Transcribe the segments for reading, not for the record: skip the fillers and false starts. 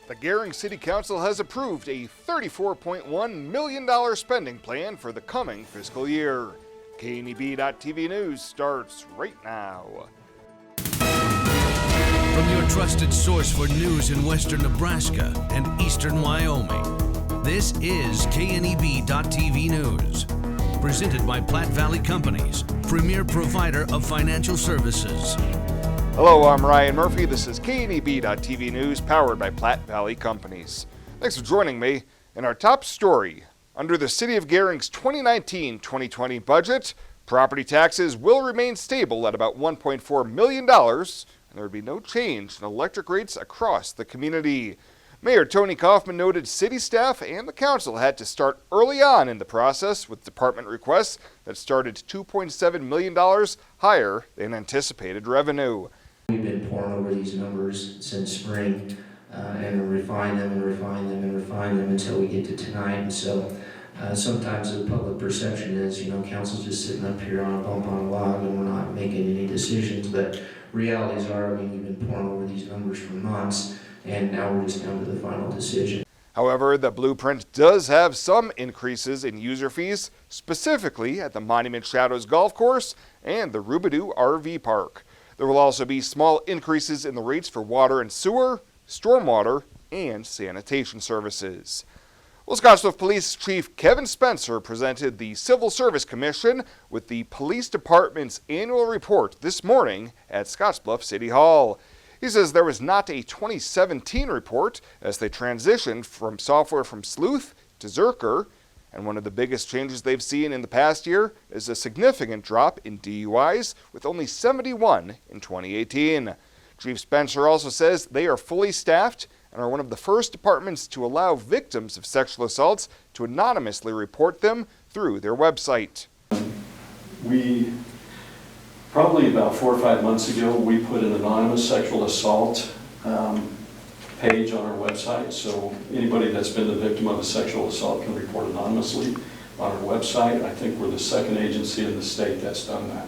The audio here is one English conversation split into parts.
The Gering City Council has approved a $34.1 million spending plan for the coming fiscal year. KNEB.TV News starts right now. From your trusted source for news in western Nebraska and eastern Wyoming, this is KNEB.TV News. Presented by Platte Valley Companies, premier provider of financial services. Hello, I'm Ryan Murphy. This is KNEB.TV News, powered by Platte Valley Companies. Thanks for joining me. In our top story, under the City of Gering's 2019-2020 budget, property taxes will remain stable at about $1.4 million, and there would be no change in electric rates across the community. Mayor Tony Kaufman noted city staff and the council had to start early on in the process with department requests that started $2.7 million higher than anticipated revenue. We've been pouring over these numbers since spring and refine them until we get to tonight. And so sometimes the public perception is, council's just sitting up here on a bump on a log and we're not making any decisions. But realities are, we've been pouring over these numbers for months, and now we're just down to the final decision. However, the blueprint does have some increases in user fees, specifically at the Monument Shadows Golf Course and the Rubidoux RV Park. There will also be small increases in the rates for water and sewer, stormwater, and sanitation services. Well, Scottsbluff Police Chief Kevin Spencer presented the Civil Service Commission with the Police Department's annual report this morning at Scottsbluff City Hall. He says there was not a 2017 report as they transitioned from software from Sleuth to Zerker, and one of the biggest changes they've seen in the past year is a significant drop in DUIs, with only 71 in 2018. Chief Spencer also says they are fully staffed and are one of the first departments to allow victims of sexual assaults to anonymously report them through their website. We probably about 4 or 5 months ago, we put an anonymous sexual assault page on our website, so anybody that's been the victim of a sexual assault can report anonymously on our website. I think we're the second agency in the state that's done that.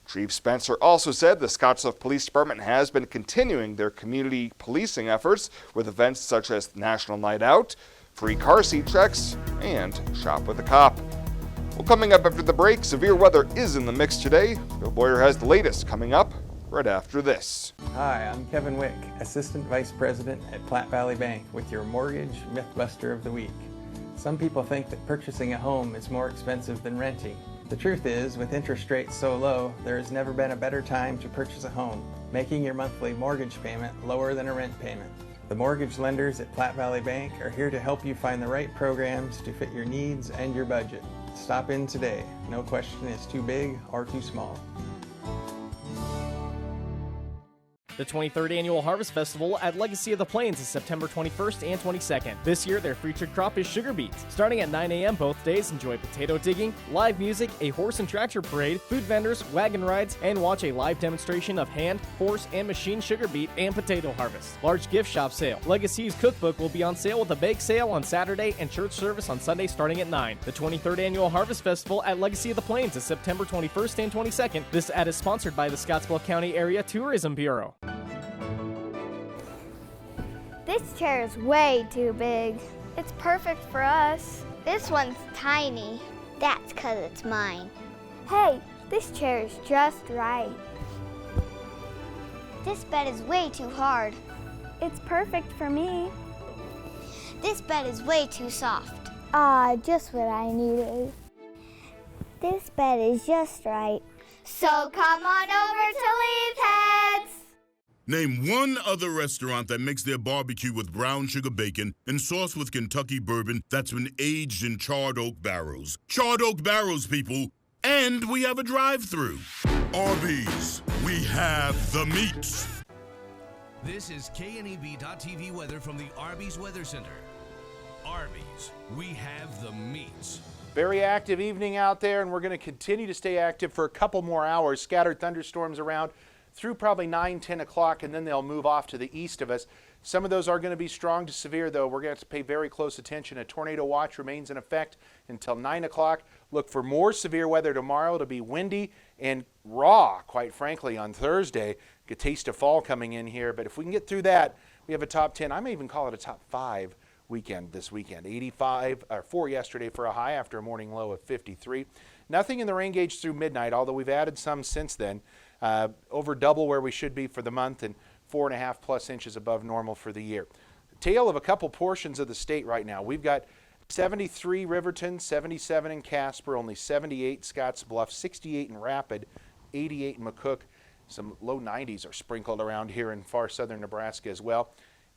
Chief Spencer also said the Scottsbluff Police Department has been continuing their community policing efforts with events such as National Night Out, free car seat checks, and Shop with a Cop. Well, coming up after the break, severe weather is in the mix today. Bill Boyer has the latest coming up right after this. Hi, I'm Kevin Wick, Assistant Vice President at Platte Valley Bank with your Mortgage Mythbuster of the Week. Some people think that purchasing a home is more expensive than renting. The truth is, with interest rates so low, there has never been a better time to purchase a home, making your monthly mortgage payment lower than a rent payment. The mortgage lenders at Platte Valley Bank are here to help you find the right programs to fit your needs and your budget. Stop in today. No question is too big or too small. The 23rd Annual Harvest Festival at Legacy of the Plains is September 21st and 22nd. This year, their featured crop is sugar beets. Starting at 9 a.m. both days, enjoy potato digging, live music, a horse and tractor parade, food vendors, wagon rides, and watch a live demonstration of hand, horse, and machine sugar beet and potato harvest. Large gift shop sale. Legacy's cookbook will be on sale with a bake sale on Saturday and church service on Sunday starting at 9. The 23rd Annual Harvest Festival at Legacy of the Plains is September 21st and 22nd. This ad is sponsored by the Scottsbluff County Area Tourism Bureau. This chair is way too big. It's perfect for us. This one's tiny. That's 'cause it's mine. Hey, this chair is just right. This bed is way too hard. It's perfect for me. This bed is way too soft. Just what I needed. This bed is just right. So come on over to Leeds Heads. Name one other restaurant that makes their barbecue with brown sugar bacon and sauce with Kentucky bourbon that's been aged in charred oak barrels. Charred oak barrels, people. And we have a drive-thru. Arby's, we have the meats. This is KNEB.TV weather from the Arby's Weather Center. Arby's, we have the meats. Very active evening out there, and we're going to continue to stay active for a couple more hours. Scattered thunderstorms around through probably 9, 10 o'clock, and then they'll move off to the east of us. Some of those are going to be strong to severe, though. We're going to have to pay very close attention. A tornado watch remains in effect until 9 o'clock. Look for more severe weather tomorrow. It'll be windy and raw, quite frankly, on Thursday. A taste of fall coming in here, but if we can get through that, we have a top 10, I may even call it a top 5 weekend this weekend. 85, or 4 yesterday for a high after a morning low of 53. Nothing in the rain gauge through midnight, although we've added some since then. Over double where we should be for the month and 4.5+ inches above normal for the year. Tale of a couple portions of the state right now. We've got 73 Riverton, 77 in Casper, only 78 Scottsbluff, 68 in Rapid, 88 in McCook. Some low 90s are sprinkled around here in far southern Nebraska as well.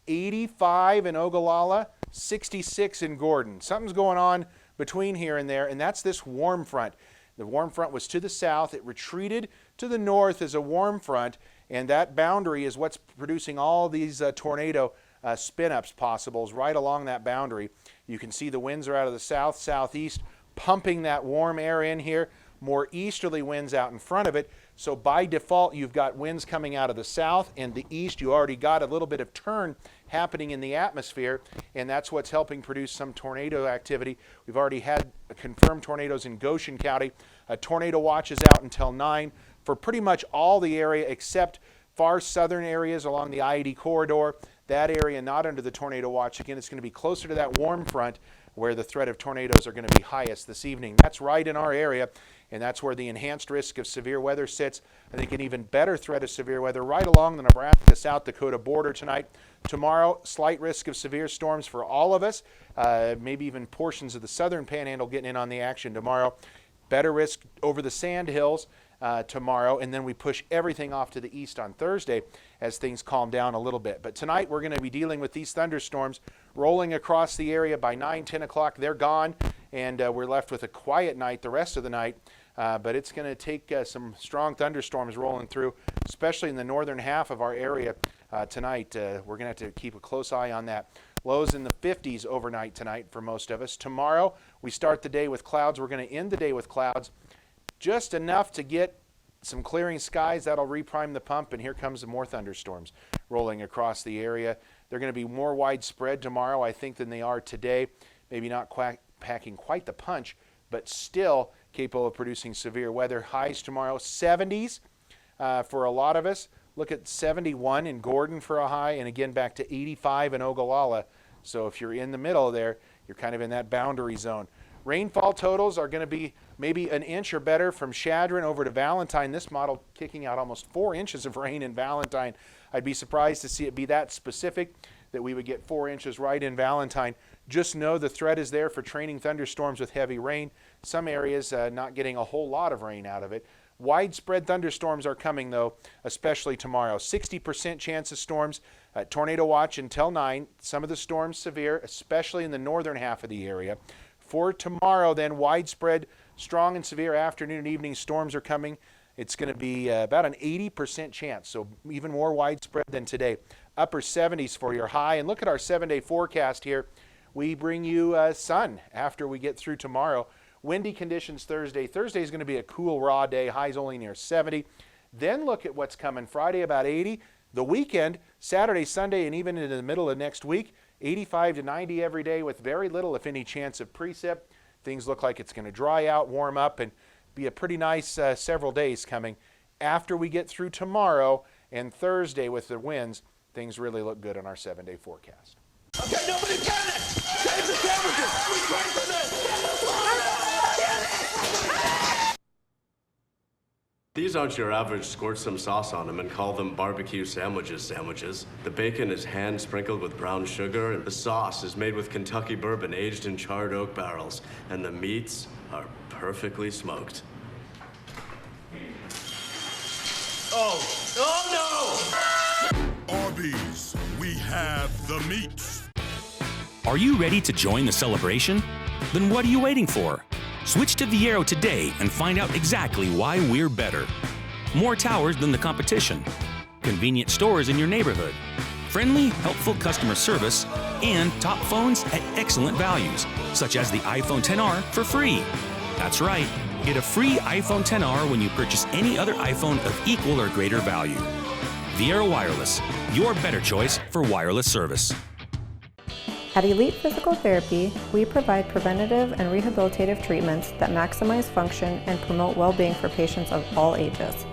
85 in Ogallala, 66 in Gordon. Something's going on between here and there, and that's this warm front. The warm front was to the south. It retreated to the north as a warm front, and that boundary is what's producing all these tornado spin-ups possibles right along that boundary. You can see the winds are out of the south, southeast, pumping that warm air in here. More easterly winds out in front of it. So by default, you've got winds coming out of the south and the east. You already got a little bit of turn happening in the atmosphere, and that's what's helping produce some tornado activity. We've already had confirmed tornadoes in Goshen County. A tornado watch is out until 9 for pretty much all the area except far southern areas along the I-80 corridor. That area not under the tornado watch. Again, it's going to be closer to that warm front where the threat of tornadoes are going to be highest this evening. That's right in our area, and that's where the enhanced risk of severe weather sits. I think an even better threat of severe weather right along the Nebraska-South Dakota border tonight. Tomorrow, slight risk of severe storms for all of us, maybe even portions of the southern panhandle getting in on the action tomorrow. Better risk over the sand hills tomorrow, and then we push everything off to the east on Thursday as things calm down a little bit. But tonight we're going to be dealing with these thunderstorms rolling across the area. By 9, 10 o'clock, they're gone, and we're left with a quiet night the rest of the night. But it's going to take some strong thunderstorms rolling through, especially in the northern half of our area tonight. We're going to have to keep a close eye on that. Lows in the 50s overnight tonight for most of us. Tomorrow, we start the day with clouds. We're going to end the day with clouds. Just enough to get some clearing skies. That'll reprime the pump, and here comes some more thunderstorms rolling across the area. They're going to be more widespread tomorrow, I think, than they are today. Maybe not packing quite the punch, but still capable of producing severe weather. Highs tomorrow, 70s for a lot of us. Look at 71 in Gordon for a high, and again back to 85 in Ogallala. So if you're in the middle there, you're kind of in that boundary zone. Rainfall totals are going to be maybe an inch or better from Chadron over to Valentine. This model kicking out almost 4 inches of rain in Valentine. I'd be surprised to see it be that specific that we would get 4 inches right in Valentine. Just know the threat is there for training thunderstorms with heavy rain. Some areas not getting a whole lot of rain out of it. Widespread thunderstorms are coming, though, especially tomorrow. 60% chance of storms. Tornado watch until 9. Some of the storms severe, especially in the northern half of the area. For tomorrow, then, widespread, strong and severe afternoon and evening storms are coming. It's going to be about an 80% chance, so even more widespread than today. Upper 70s for your high. And look at our 7-day forecast here. We bring you sun after we get through tomorrow. Windy conditions Thursday. Thursday is going to be a cool, raw day. Highs only near 70. Then look at what's coming. Friday, about 80. The weekend, Saturday, Sunday, and even into the middle of next week, 85 to 90 every day with very little, if any, chance of precip. Things look like it's going to dry out, warm up, and be a pretty nice several days coming. After we get through tomorrow and Thursday with the winds, things really look good on our 7-day forecast. Okay, nobody get it! Change the temperatures! We trained for this! These aren't your average squirt some sauce on them and call them barbecue sandwiches. The bacon is hand sprinkled with brown sugar, and the sauce is made with Kentucky bourbon aged in charred oak barrels, and the meats are perfectly smoked. Oh no! Arby's, we have the meats. Are you ready to join the celebration? Then what are you waiting for? Switch to VIAERO today and find out exactly why we're better. More towers than the competition, convenient stores in your neighborhood, friendly, helpful customer service, and top phones at excellent values, such as the iPhone XR for free. That's right, get a free iPhone XR when you purchase any other iPhone of equal or greater value. VIAERO Wireless, your better choice for wireless service. At Elite Physical Therapy, we provide preventative and rehabilitative treatments that maximize function and promote well-being for patients of all ages.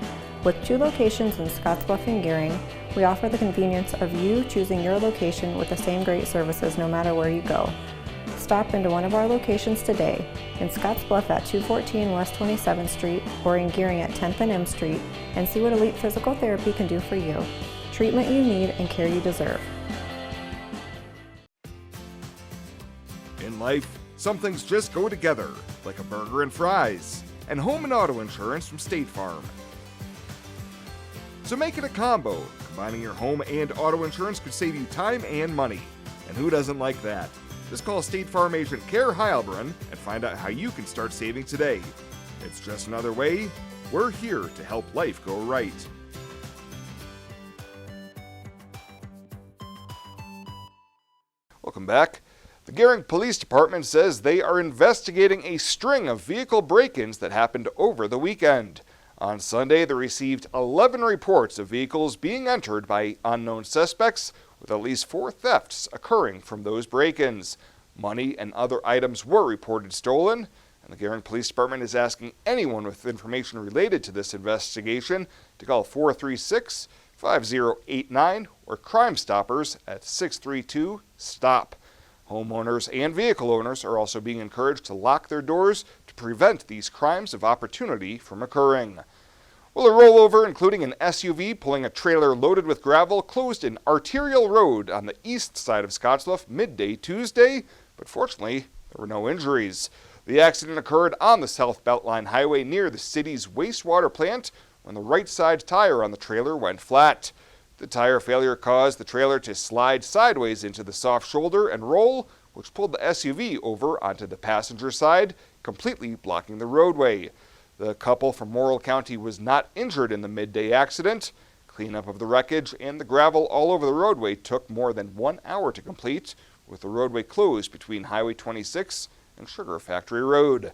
With 2 locations in Scottsbluff and Gering, We offer the convenience of you choosing your location with the same great services no matter where you go. Stop into one of our locations today, in Scottsbluff at 214 West 27th Street or in Gering at 10th and M Street, and see what Elite Physical Therapy can do for you. Treatment you need and care you deserve. In life, some things just go together, like a burger and fries, and home and auto insurance from State Farm. So make it a combo. Combining your home and auto insurance could save you time and money. And who doesn't like that? Just call State Farm agent Care Heilbrunn and find out how you can start saving today. It's just another way. We're here to help life go right. Welcome back. The Gering Police Department says they are investigating a string of vehicle break-ins that happened over the weekend. On Sunday, they received 11 reports of vehicles being entered by unknown suspects, with at least 4 thefts occurring from those break-ins. Money and other items were reported stolen, and the Gering Police Department is asking anyone with information related to this investigation to call 436-5089 or Crime Stoppers at 632-STOP. Homeowners and vehicle owners are also being encouraged to lock their doors to prevent these crimes of opportunity from occurring. Well, a rollover, including an SUV pulling a trailer loaded with gravel, closed an arterial road on the east side of Scottsbluff midday Tuesday, but fortunately, there were no injuries. The accident occurred on the South Beltline Highway near the city's wastewater plant when the right side tire on the trailer went flat. The tire failure caused the trailer to slide sideways into the soft shoulder and roll, which pulled the SUV over onto the passenger side, completely blocking the roadway. The couple from Morrill County was not injured in the midday accident. Cleanup of the wreckage and the gravel all over the roadway took more than 1 hour to complete, with the roadway closed between Highway 26 and Sugar Factory Road.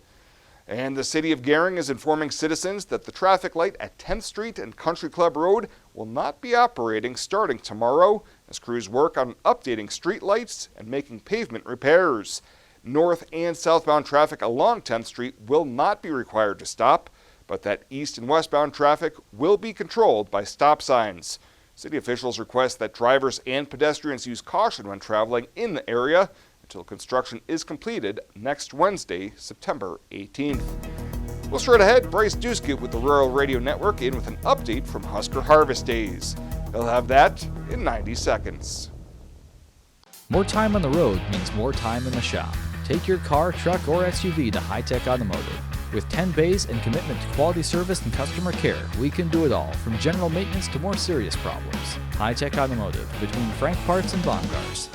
And the city of Gering is informing citizens that the traffic light at 10th Street and Country Club Road will not be operating starting tomorrow as crews work on updating street lights and making pavement repairs. North and southbound traffic along 10th Street will not be required to stop, but that east and westbound traffic will be controlled by stop signs. City officials request that drivers and pedestrians use caution when traveling in the area until construction is completed next Wednesday, September 18th. Well, straight ahead, Bryce Duskett with the Rural Radio Network in with an update from Husker Harvest Days. He'll have that in 90 seconds. More time on the road means more time in the shop. Take your car, truck, or SUV to High Tech Automotive. With 10 bays and commitment to quality service and customer care, we can do it all, from general maintenance to more serious problems. High Tech Automotive, between Frank Parts and Baumgars.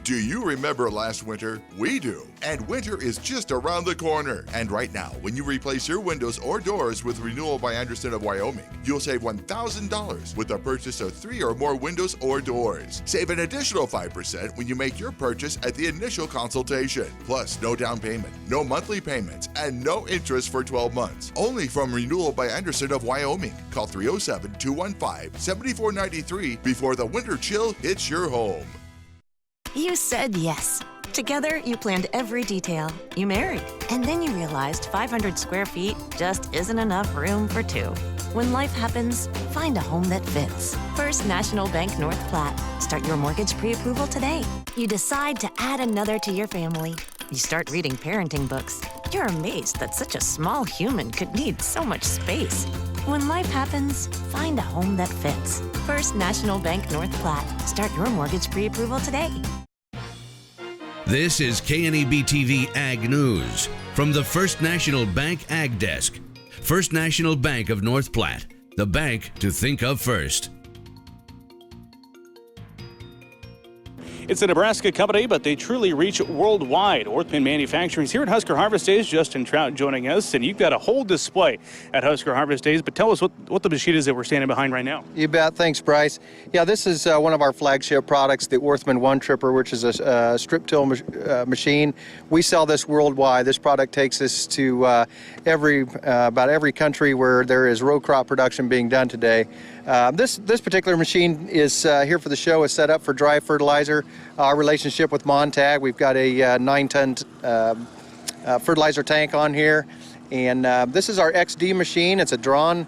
Do you remember last winter? We do. And winter is just around the corner. And right now, when you replace your windows or doors with Renewal by Anderson of Wyoming, you'll save $1,000 with the purchase of 3 or more windows or doors. Save an additional 5% when you make your purchase at the initial consultation. Plus, no down payment, no monthly payments, and no interest for 12 months. Only from Renewal by Anderson of Wyoming. Call 307-215-7493 before the winter chill hits your home. You said yes. Together, you planned every detail. You married. And then you realized 500 square feet just isn't enough room for 2. When life happens, find a home that fits. First National Bank North Platte. Start your mortgage pre-approval today. You decide to add another to your family. You start reading parenting books. You're amazed that such a small human could need so much space. When life happens, find a home that fits. First National Bank North Platte. Start your mortgage pre-approval today. This is KNEB TV Ag News from the First National Bank Ag Desk. First National Bank of North Platte, the bank to think of first. It's a Nebraska company, but they truly reach worldwide. Orthman Manufacturing is here at Husker Harvest Days. Justin Trout joining us, and you've got a whole display at Husker Harvest Days. But tell us what the machine is that we're standing behind right now. You bet. Thanks, Bryce. Yeah, this is one of our flagship products, the Orthman One Tripper, which is a strip till machine. We sell this worldwide. This product takes us to about every country where there is row crop production being done today. This particular machine is here for the show, is set up for dry fertilizer. Our relationship with Montag, we've got a 9-ton fertilizer tank on here. And this is our XD machine. It's a drawn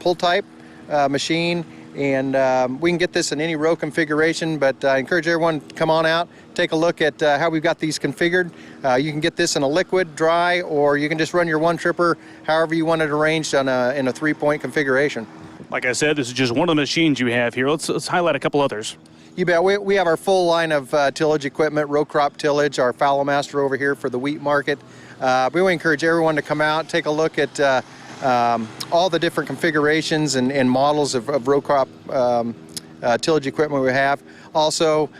pull type machine. and we can get this in any row configuration, but I encourage everyone to come on out, take a look at how we've got these configured. You can get this in a liquid, dry, or you can just run your one tripper however you want it arranged in a 3-point configuration. Like I said, this is just one of the machines you have here. Let's highlight a couple others. You bet. We have our full line of tillage equipment, row crop tillage, our fallow master over here for the wheat market. We want to encourage everyone to come out, take a look at all the different configurations and models of row crop tillage equipment we have. Also,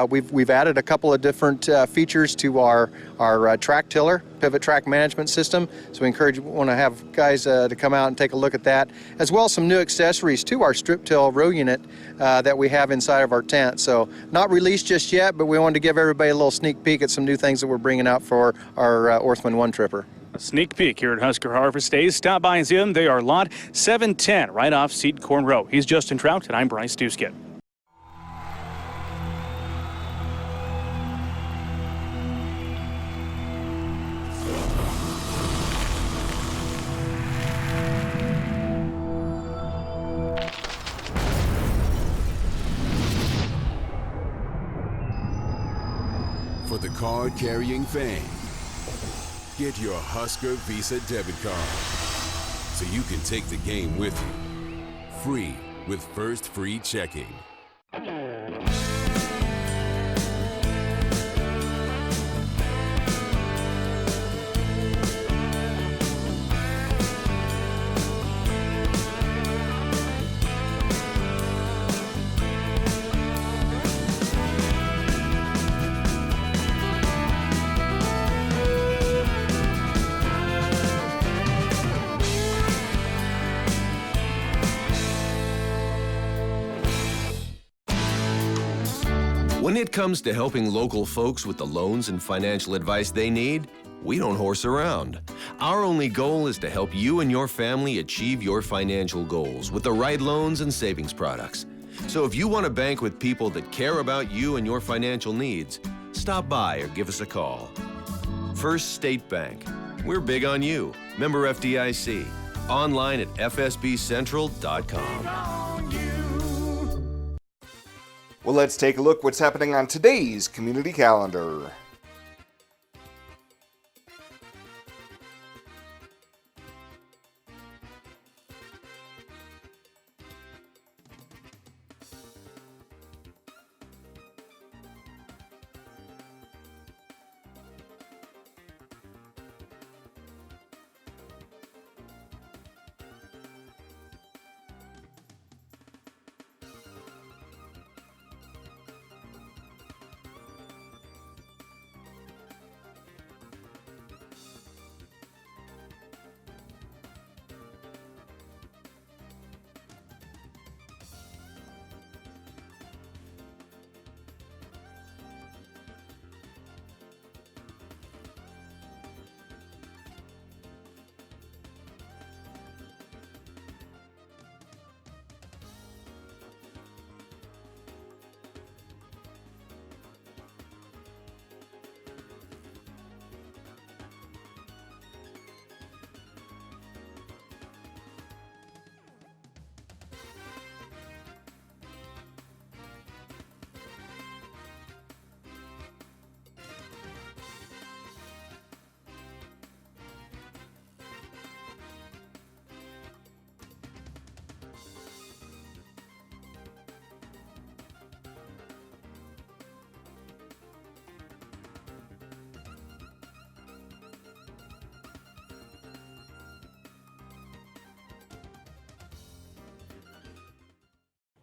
we've added a couple of different features to our track tiller, pivot track management system. So we want to have guys to come out and take a look at that, as well as some new accessories to our strip till row unit that we have inside of our tent. So not released just yet, but we wanted to give everybody a little sneak peek at some new things that we're bringing out for our Orthman One Tripper. A sneak peek here at Husker Harvest Days. Stop by and see them. They are lot 710 right off Seed Corn Row. He's Justin Trout, and I'm Bryce Duskett. For the card-carrying fan, get your Husker Visa debit card so you can take the game with you. Free with First Free Checking. When it comes to helping local folks with the loans and financial advice they need, we don't horse around. Our only goal is to help you and your family achieve your financial goals with the right loans and savings products. So if you want to bank with people that care about you and your financial needs, stop by or give us a call. First State Bank. We're big on you. Member FDIC. Online at fsbcentral.com. Well, let's take a look what's happening on today's community calendar.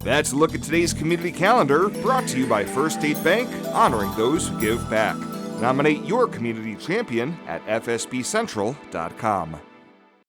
That's a look at today's community calendar, brought to you by First State Bank, honoring those who give back. Nominate your community champion at fsbcentral.com.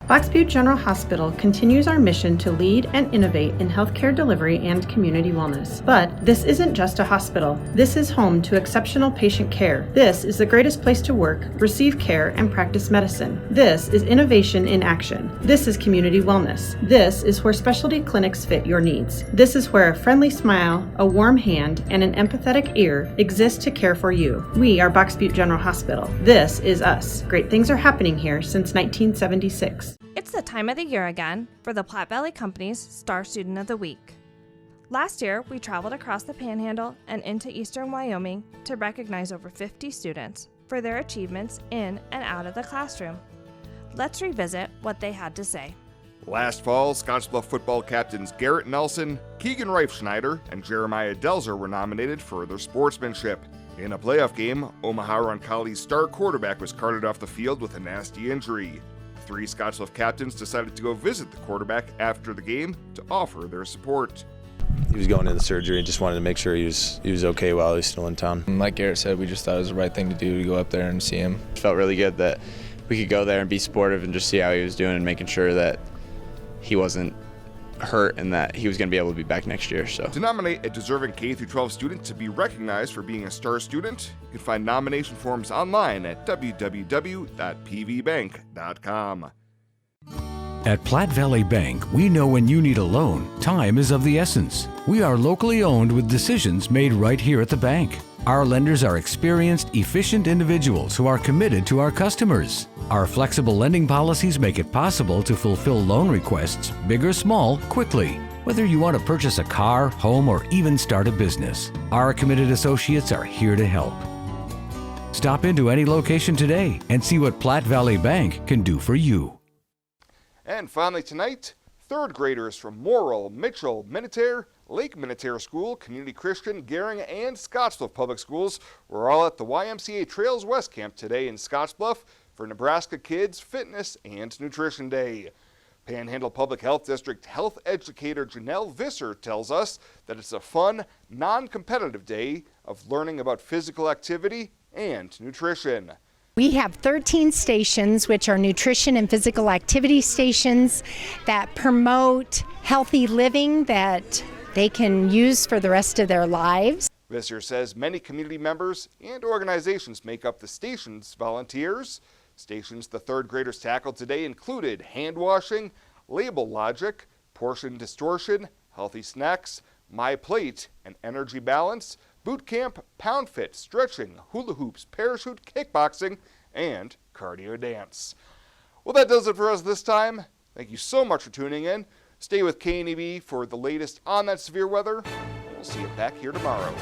Box Butte General Hospital continues our mission to lead and innovate in healthcare delivery and community wellness. But this isn't just a hospital. This is home to exceptional patient care. This is the greatest place to work, receive care, and practice medicine. This is innovation in action. This is community wellness. This is where specialty clinics fit your needs. This is where a friendly smile, a warm hand, and an empathetic ear exist to care for you. We are Box Butte General Hospital. This is us. Great things are happening here since 1976. It's the time of the year again for the Platte Valley Company's Star Student of the Week. Last year, we traveled across the Panhandle and into eastern Wyoming to recognize over 50 students for their achievements in and out of the classroom. Let's revisit what they had to say. Last fall, Scottsbluff football captains Garrett Nelson, Keegan Reifschneider, and Jeremiah Delzer were nominated for their sportsmanship. In a playoff game, Omaha Roncalli's star quarterback was carted off the field with a nasty injury. 3 Scottsbluff captains decided to go visit the quarterback after the game to offer their support. He was going into surgery and just wanted to make sure he was okay while he was still in town. And like Garrett said, we just thought it was the right thing to do to go up there and see him. It felt really good that we could go there and be supportive and just see how he was doing and making sure that he wasn't hurt and that he was going to be able to be back next year. So, to nominate a deserving K-12 student to be recognized for being a star student, you can find nomination forms online at www.pvbank.com. At Platte Valley Bank, we know when you need a loan, time is of the essence. We are locally owned with decisions made right here at the bank. Our lenders are experienced, efficient individuals who are committed to our customers. Our flexible lending policies make it possible to fulfill loan requests, big or small, quickly. Whether you want to purchase a car, home, or even start a business, our committed associates are here to help. Stop into any location today and see what Platte Valley Bank can do for you. And finally tonight, 3rd graders from Morrill, Mitchell, Minutair, Lake Minutair School, Community Christian, Gering, and Scottsbluff Public Schools were all at the YMCA Trails West Camp today in Scottsbluff for Nebraska Kids Fitness and Nutrition Day. Panhandle Public Health District health educator Janelle Visser tells us that it's a fun, non-competitive day of learning about physical activity and nutrition. We have 13 stations, which are nutrition and physical activity stations that promote healthy living that they can use for the rest of their lives. Visser says many community members and organizations make up the station's volunteers. Stations the 3rd graders tackled today included hand washing, label logic, portion distortion, healthy snacks, my plate, and energy balance, boot camp, pound fit, stretching, hula hoops, parachute, kickboxing, and cardio dance. Well, that does it for us this time. Thank you so much for tuning in. Stay with KNEB for the latest on that severe weather. We'll see you back here tomorrow.